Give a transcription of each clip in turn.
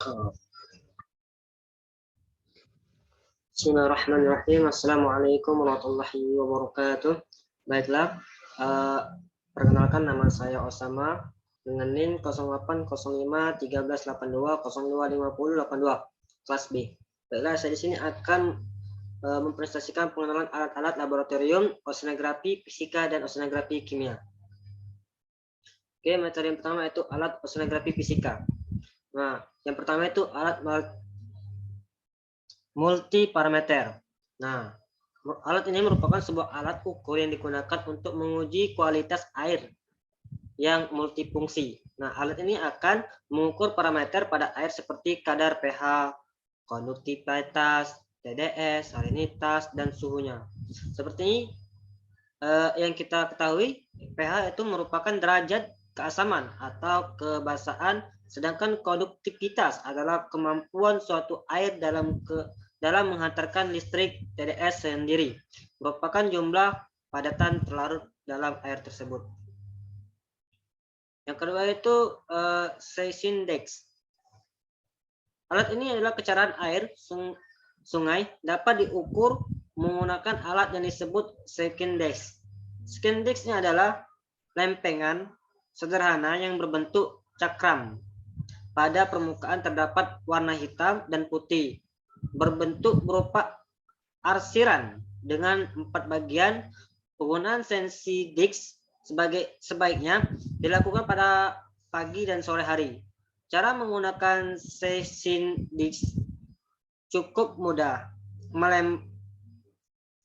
Bismillahirrahmanirrahim. Assalamualaikum warahmatullahi wabarakatuh. Baiklah, perkenalkan nama saya Osama dengan NIM 08051382025082 kelas B. Baiklah, saya di sini akan mempresentasikan pengenalan alat-alat laboratorium, oseanografi fisika dan oseanografi kimia. Oke, materi yang pertama itu alat oseanografi fisika. Nah, yang pertama itu alat multiparameter. Nah, alat ini merupakan sebuah alat ukur yang digunakan untuk menguji kualitas air yang multifungsi. Nah, alat ini akan mengukur parameter pada air seperti kadar pH, konduktivitas, TDS, salinitas, dan suhunya. Seperti yang kita ketahui, pH itu merupakan derajat keasaman atau kebasaan, sedangkan konduktivitas adalah kemampuan suatu air dalam menghantarkan listrik. TDS sendiri merupakan jumlah padatan terlarut dalam air tersebut. Yang kedua itu Seysindex. Alat ini adalah kecerahan air sungai, dapat diukur menggunakan alat yang disebut Seysindex. Seysindex ini adalah lempengan sederhana yang berbentuk cakram. Pada permukaan terdapat warna hitam dan putih, berbentuk berupa arsiran dengan 4 bagian. Penggunaan Seysindex sebaiknya dilakukan pada pagi dan sore hari. Cara menggunakan Seysindex cukup mudah.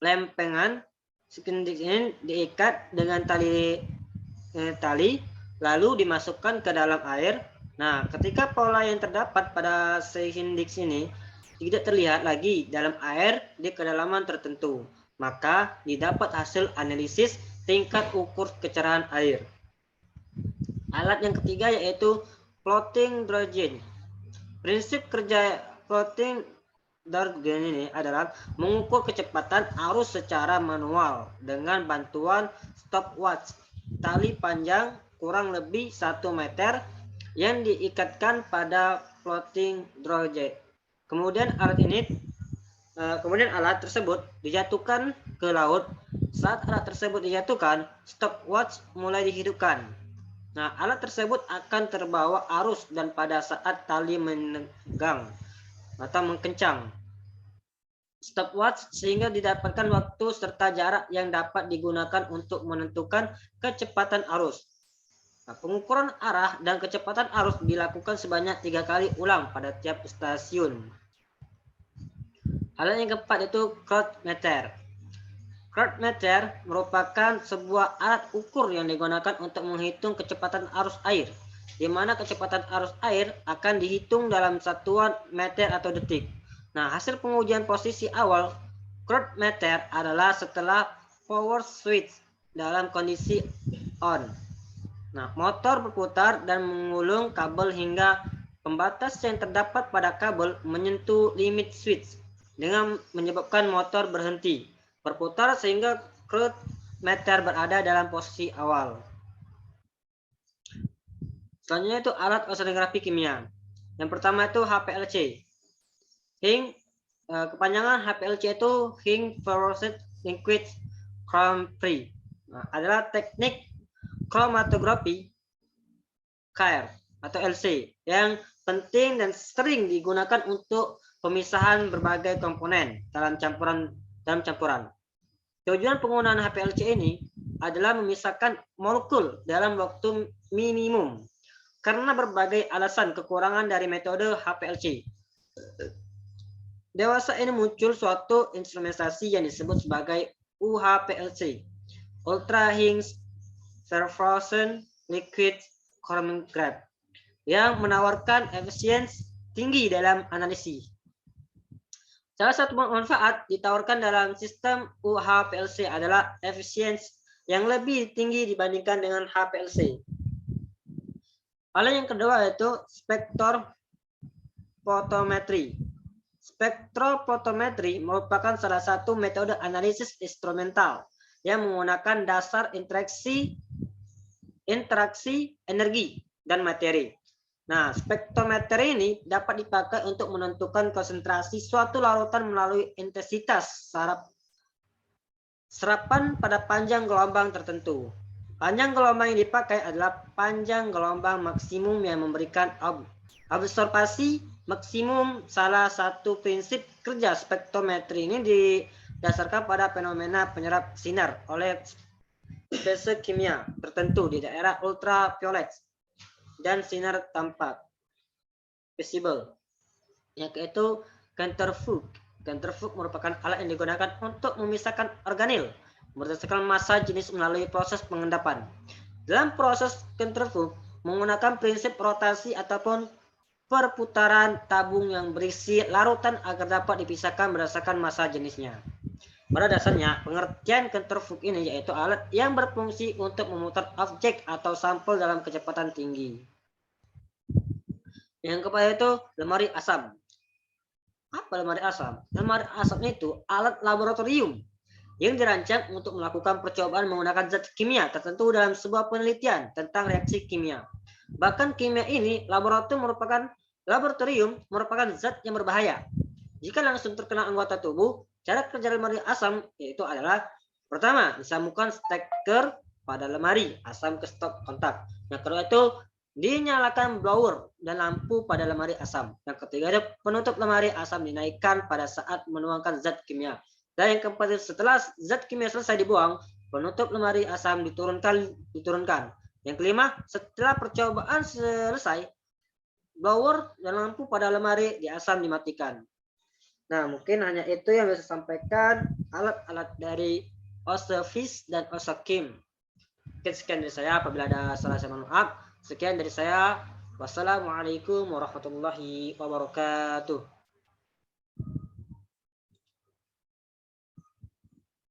Lempengan Seysindex ini diikat dengan tali lalu dimasukkan ke dalam air. Nah, ketika pola yang terdapat pada Seysindex ini tidak terlihat lagi dalam air di kedalaman tertentu, maka didapat hasil analisis tingkat ukur kecerahan air. Alat yang ketiga yaitu floating drawing. Prinsip kerja floating drawing ini adalah mengukur kecepatan arus secara manual dengan bantuan stopwatch. Tali panjang kurang lebih 1 meter yang diikatkan pada floating drawing. Kemudian alat tersebut dijatuhkan ke laut. Saat alat tersebut dijatuhkan, stopwatch mulai dihidupkan. Nah, alat tersebut akan terbawa arus dan pada saat tali menegang atau mengkencang stopwatch sehingga didapatkan waktu serta jarak yang dapat digunakan untuk menentukan kecepatan arus. Nah, pengukuran arah dan kecepatan arus dilakukan sebanyak 3 kali ulang pada tiap stasiun. Alat yang keempat itu crowdmeter. Crowdmeter merupakan sebuah alat ukur yang digunakan untuk menghitung kecepatan arus air, di mana kecepatan arus air akan dihitung dalam satuan meter atau detik. Nah, hasil pengujian posisi awal crowdmeter adalah setelah power switch dalam kondisi on. Nah, motor berputar dan mengulung kabel hingga pembatas yang terdapat pada kabel menyentuh limit switch dengan menyebabkan motor berhenti berputar sehingga crowdmeter berada dalam posisi awal. Selanjutnya itu alat oseanografi kimia. Yang pertama itu HPLC. Kepanjangan HPLC itu High Fluorescent Liquid Chromatography. Nah, adalah teknik kromatografi CAR atau LC yang penting dan sering digunakan untuk pemisahan berbagai komponen dalam campuran. Tujuan penggunaan HPLC ini adalah memisahkan molekul dalam waktu minimum karena berbagai alasan kekurangan dari metode HPLC. Dewasa ini muncul suatu instrumentasi yang disebut sebagai UHPLC, Ultra High Fluorescent Liquid Chromatography, yang menawarkan efisiensi tinggi dalam analisis. Salah satu manfaat ditawarkan dalam sistem UHPLC adalah efisiensi yang lebih tinggi dibandingkan dengan HPLC. Hal yang kedua yaitu spektrofotometri. Spektrofotometri merupakan salah satu metode analisis instrumental yang menggunakan dasar interaksi energi dan materi. Nah, spektrometer ini dapat dipakai untuk menentukan konsentrasi suatu larutan melalui intensitas serapan pada panjang gelombang tertentu. Panjang gelombang yang dipakai adalah panjang gelombang maksimum yang memberikan absorpsi maksimum. Salah satu prinsip kerja spektrometri ini didasarkan pada fenomena penyerap sinar oleh spesies kimia tertentu di daerah ultraviolet dan sinar tampak visible, yaitu centrifuge. Centrifuge merupakan alat yang digunakan untuk memisahkan organel berdasarkan massa jenis melalui proses pengendapan. Dalam proses centrifuge menggunakan prinsip rotasi ataupun perputaran tabung yang berisi larutan agar dapat dipisahkan berdasarkan massa jenisnya. Pada dasarnya, pengertian centrifuge ini yaitu alat yang berfungsi untuk memutar objek atau sampel dalam kecepatan tinggi. Yang keempat itu lemari asam. Apa lemari asam? Lemari asam itu alat laboratorium yang dirancang untuk melakukan percobaan menggunakan zat kimia tertentu dalam sebuah penelitian tentang reaksi kimia. Bahkan kimia ini laboratorium merupakan zat yang berbahaya. Jika langsung terkena anggota tubuh, cara kerja lemari asam yaitu adalah pertama, disambungkan steker pada lemari asam ke stop kontak. Yang kedua itu dinyalakan blower dan lampu pada lemari asam. Yang ketiga, penutup lemari asam dinaikkan pada saat menuangkan zat kimia. Dan yang keempat, setelah zat kimia selesai dibuang, penutup lemari asam diturunkan. Yang kelima, setelah percobaan selesai, blower dan lampu pada lemari di asam dimatikan. Nah, mungkin hanya itu yang bisa sampaikan alat-alat dari Osefish dan Osekim. Sekian dari saya. Apabila ada salah, saya mohon maaf. Sekian dari saya. Wassalamualaikum warahmatullahi wabarakatuh.